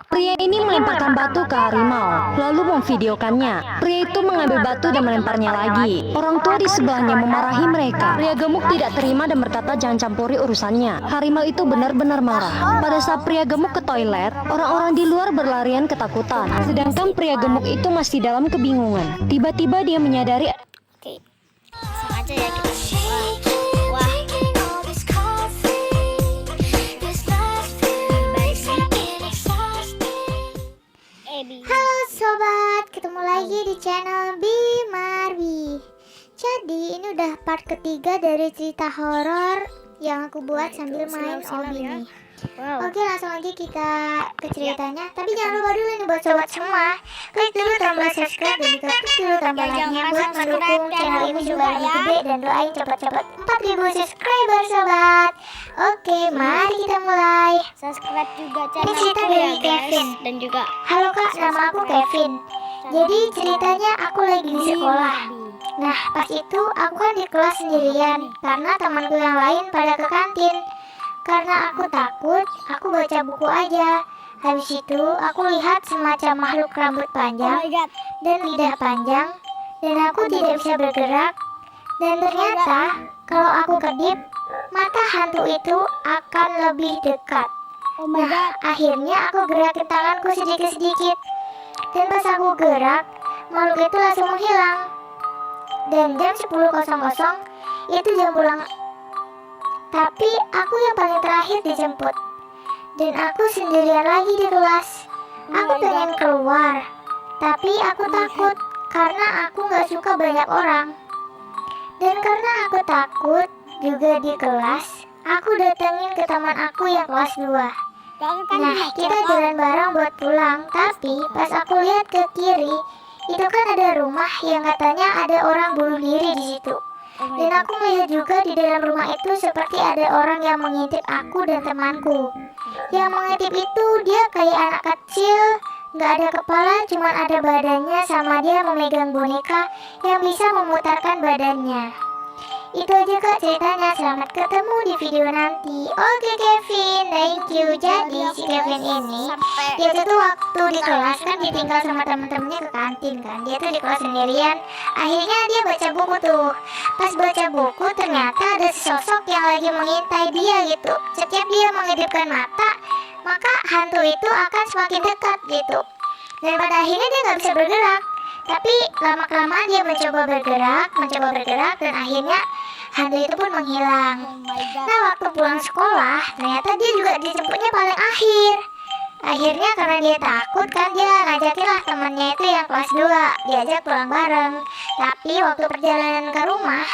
Pria ini melemparkan batu ke harimau, lalu memvideokannya. Pria itu mengambil batu dan melemparnya lagi. Orang tua di sebelahnya memarahi mereka. Pria gemuk tidak terima dan berkata jangan campuri urusannya. Harimau itu benar-benar marah. Pada saat pria gemuk ke toilet, orang-orang di luar berlarian ketakutan. Sedangkan pria gemuk itu masih dalam kebingungan. Tiba-tiba dia menyadari. Oke, langsung aja ya kita wah, wah. Halo sobat, ketemu lagi di channel Bimarwi. Jadi ini udah part ketiga dari cerita horor yang aku buat sambil main Obi nih. Oke, langsung aja kita ke ceritanya. Tapi jangan lupa dulu nih buat sobat semua, klik dulu tombol subscribe dan juga klik dulu tombol like-nya buat mendukung channel ini juga lebih gede, dan doain cepat-cepat 4.000 subscriber sobat. Oke, mari kita mulai. Subscribe juga channel ini cerita dari Kevin dan juga halo kak, nama aku Kevin. Jadi ceritanya aku lagi di sekolah. Nah pas itu aku kan di kelas sendirian karena temanku yang lain pada ke kantin. Karena aku takut, aku baca buku aja. Habis itu aku lihat semacam makhluk rambut panjang dan lidah panjang, dan aku tidak bisa bergerak. Dan ternyata kalau aku kedip, mata hantu itu akan lebih dekat. Nah akhirnya aku gerakin tanganku sedikit-sedikit, dan pas aku gerak, makhluk itu langsung menghilang. Dan jam 10.00 itu jam pulang. Tapi aku yang paling terakhir dijemput, dan aku sendirian lagi di kelas. Aku pengen keluar, tapi aku takut karena aku gak suka banyak orang. Dan karena aku takut juga di kelas, aku datengin ke teman aku yang kelas 2. Nah kita jalan bareng buat pulang. Tapi pas aku lihat ke kiri, itu kan ada rumah yang katanya ada orang bunuh diri di situ. Dan aku melihat juga di dalam rumah itu seperti ada orang yang mengintip aku dan temanku. Yang mengintip itu dia kayak anak kecil, gak ada kepala, cuma ada badannya, sama dia memegang boneka yang bisa memutarkan badannya. Itu aja kak ceritanya, selamat ketemu di video nanti. Oke Kevin, thank you. Jadi si Kevin ini dia tuh waktu di kelas kan ditinggal sama temen-temennya ke kantin kan. Dia tuh di kelas sendirian. Akhirnya dia baca buku tuh. Pas baca buku ternyata ada sosok yang lagi mengintai dia gitu. Setiap dia mengedipkan mata, maka hantu itu akan semakin dekat gitu. Dan pada akhirnya dia gak bisa bergerak. Tapi lama-kelamaan dia mencoba bergerak, dan akhirnya hantu itu pun menghilang. Nah waktu pulang sekolah, ternyata dia juga dijemputnya paling akhir. Akhirnya karena dia takut kan, dia ngajakin lah temannya itu yang kelas 2, diajak pulang bareng. Tapi waktu perjalanan ke rumah,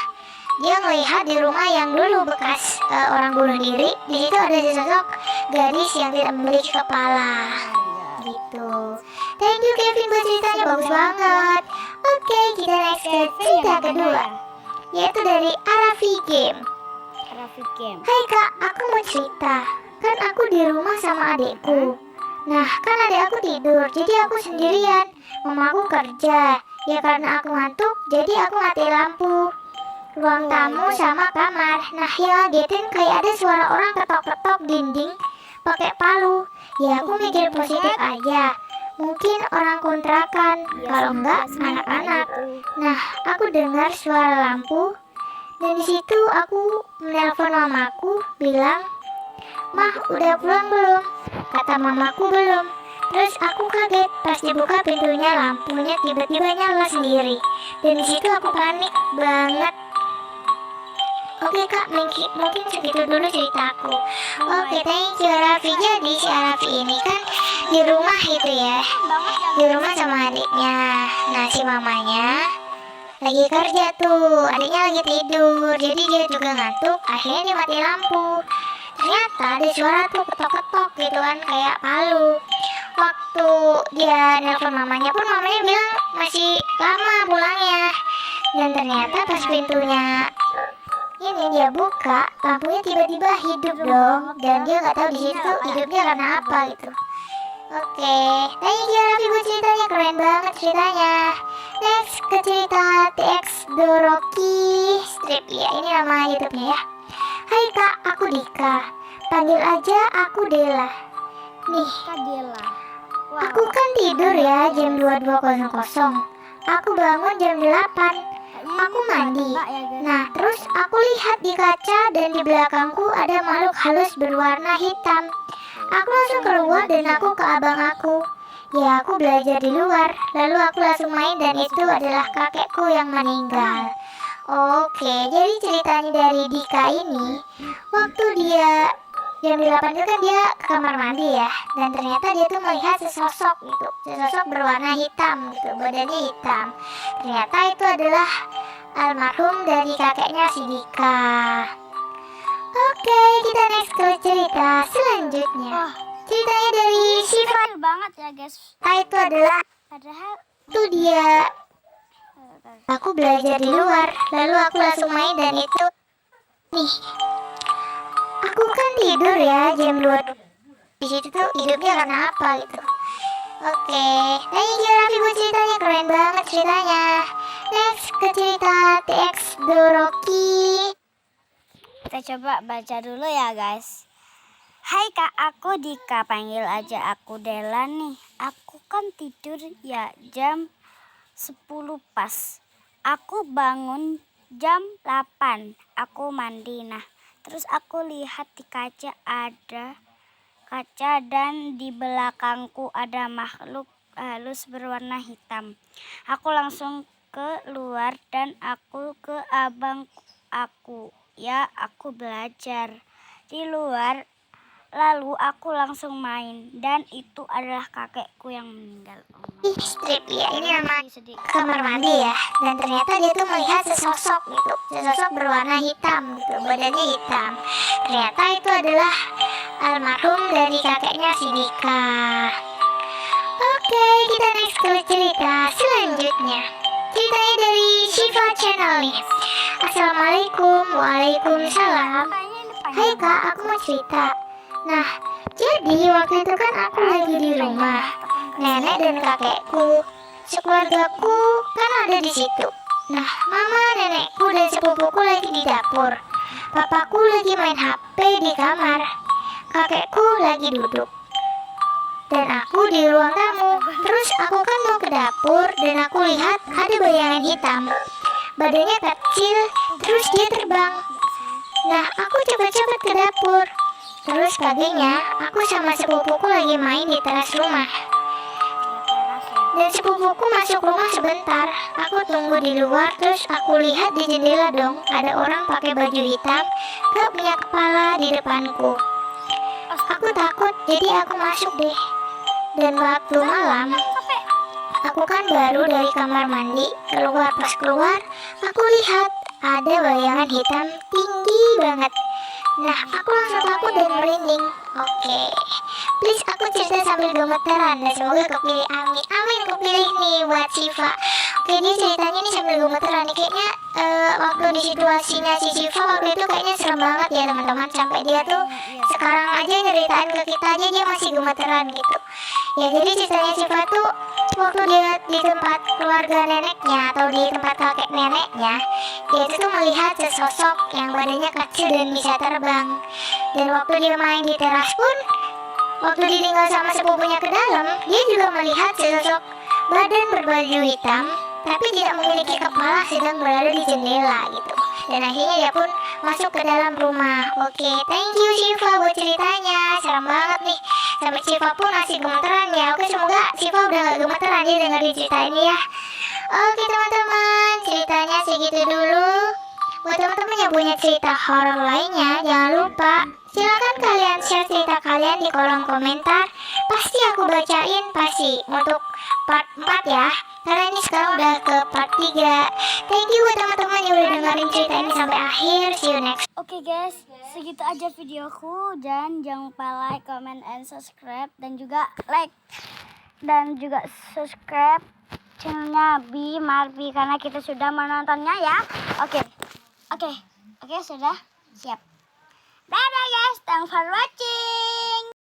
dia melihat di rumah yang dulu bekas orang bunuh diri, di situ ada sosok gadis yang tidak memiliki kepala. Gitu. Thank you Kevin buat ceritanya, bagus banget. Oke, kita next ke cerita kedua, yaitu dari Arafi Game. Hai kak, aku mau cerita. Kan aku di rumah sama adekku. Nah kan adek aku tidur, jadi aku sendirian. Mama aku kerja. Ya karena aku ngantuk, jadi aku mati lampu ruang tamu sama kamar. Nah yang ngagetin kayak ada suara orang ketok-ketok dinding pakai palu. Ya aku mikir positif aja, mungkin orang kontrakan, kalau enggak anak-anak. Nah aku dengar suara lampu, dan di situ aku menelpon mamaku, bilang, "Mah udah pulang belum?" Kata mamaku belum. Terus aku kaget pas dibuka pintunya, lampunya tiba-tiba nyala sendiri. Dan di situ aku panik banget. Oke kak, mungkin segitu dulu ceritaku. Oke, thank you Raffi. Jadi si Raffi ini kan di rumah gitu ya, di rumah sama adiknya. Nah si mamanya lagi kerja tuh, adiknya lagi tidur, jadi dia juga ngantuk. Akhirnya dia mati lampu. Ternyata ada suara tuh ketok-ketok gitu kan, kayak palu. Waktu dia nelpon mamanya pun, mamanya bilang masih lama pulangnya. Dan ternyata pas pintunya ini dia buka, lampunya tiba-tiba hidup dong, dan dia nggak tahu di situ hidupnya karena apa gitu. Oke, thank you Raffi buat ceritanya, keren banget ceritanya. Next ke cerita TX Doroki Strip ya, ini nama YouTube-nya ya. Hai kak, aku Dika, panggil aja aku Dela. Nih, Kadela. aku kan tidur ya jam 22.00. Aku bangun jam 8. Aku mandi. Nah, terus aku lihat di kaca dan di belakangku ada makhluk halus berwarna hitam. Aku langsung keluar dan aku ke abang aku. Ya, aku belajar di luar. Lalu aku langsung main dan itu adalah kakekku yang meninggal. Oke, jadi ceritanya dari Dika ini, waktu dia jam 8 itu kan dia ke kamar mandi ya. Dan ternyata dia tuh melihat sesosok gitu. Sesosok berwarna hitam gitu, badannya hitam. Ternyata itu adalah almarhum dari kakeknya si Dika. Oke, kita next ke cerita selanjutnya. Wah, Ceritanya dari Shiva. kecil banget ya guys. Itu adalah Padahal itu dia. Aku belajar di luar, lalu aku langsung main dan itu nih. Aku kan tidur ya jam 2. Di situ tuh hidupnya karena apa gitu. Oke, thank you Raffi buat ceritanya, keren banget ceritanya. Next ke cerita TX Doroki. kita coba baca dulu ya guys. Hai kak, aku Dika, panggil aja aku Dela nih. Aku kan tidur ya jam 10 pas. Aku bangun jam 8. Aku mandi. Nah, terus aku lihat di kaca dan di belakangku ada makhluk halus berwarna hitam. Aku langsung keluar dan aku ke abang aku. Ya, aku belajar di luar. Lalu aku langsung main dan itu adalah kakekku yang meninggal. Ih, strip ya, ini nama Sedih. kamar mandi ya. Dan ternyata dia tuh melihat sesosok gitu. Sesosok berwarna hitam gitu, badannya hitam. Ternyata itu adalah almarhum dari kakeknya si Dika. Oke, kita next ke cerita selanjutnya. Ceritanya dari Shiva Channel nih. Assalamualaikum. Waalaikumsalam. Hai kak, aku mau cerita. Nah, jadi waktu itu kan aku lagi di rumah. Nenek dan kakekku, sekeluargaku kan ada di situ. Nah, mama, nenekku dan sepupuku lagi di dapur. Papaku lagi main HP di kamar. Kakekku lagi duduk. Dan aku di ruang tamu. Terus aku kan mau ke dapur dan aku lihat ada bayangan hitam. Badannya kecil, terus dia terbang. Nah, aku cepat-cepat ke dapur. Terus paginya, aku sama sepupuku lagi main di teras rumah. Dan sepupuku masuk rumah sebentar. Aku tunggu di luar, terus aku lihat di jendela dong, ada orang pakai baju hitam, gak punya kepala di depanku. Aku takut, jadi aku masuk deh. Dan waktu malam, aku kan baru dari kamar mandi, pas keluar, aku lihat ada bayangan hitam tinggi banget. Nah, aku langsung takut dan merinding. Oke, please aku cerita sambil gemeteran dan semoga kepilih, amin. Amin, kepilih nih buat Shiva. Oke, dia ceritanya nih sambil gemeteran nih. Kayaknya waktu di situasinya si Shiva waktu itu kayaknya serem banget ya teman-teman. Sampai dia tuh sekarang aja nyeritain ke kita aja dia masih gemeteran gitu. Ya, jadi ceritanya Shiva tuh waktu dia di tempat keluarga neneknya atau di tempat kakek neneknya, dia itu tuh melihat sesosok yang badannya kecil dan bisa terbang. Dan waktu dia main di teras pun, waktu ditinggal sama sepupunya ke dalam, dia juga melihat sesosok badan berbaju hitam tapi tidak memiliki kepala sedang berada di jendela gitu. Dan akhirnya dia pun masuk ke dalam rumah. Oke, thank you Shiva buat ceritanya, serem banget nih. Sampai Shiva pun masih gemeteran ya. Oke, semoga Shiva udah gak gemeteran ya dengerin cerita ini ya. Oke teman-teman, ceritanya segitu dulu. Buat teman-teman yang punya cerita horor lainnya, jangan lupa silakan kalian share cerita kalian di kolom komentar. Pasti aku bacain pasti untuk part 4 ya. Karena ini sekarang udah ke part 3. Thank you buat teman-teman yang udah dengerin cerita ini sampai akhir. See you next. Oke guys, segitu aja videoku dan jangan lupa like, comment, and subscribe dan juga subscribe channelnya Bi Marbi karena kita sudah menontonnya ya. Oke, sudah siap. Dadah guys, thanks for watching.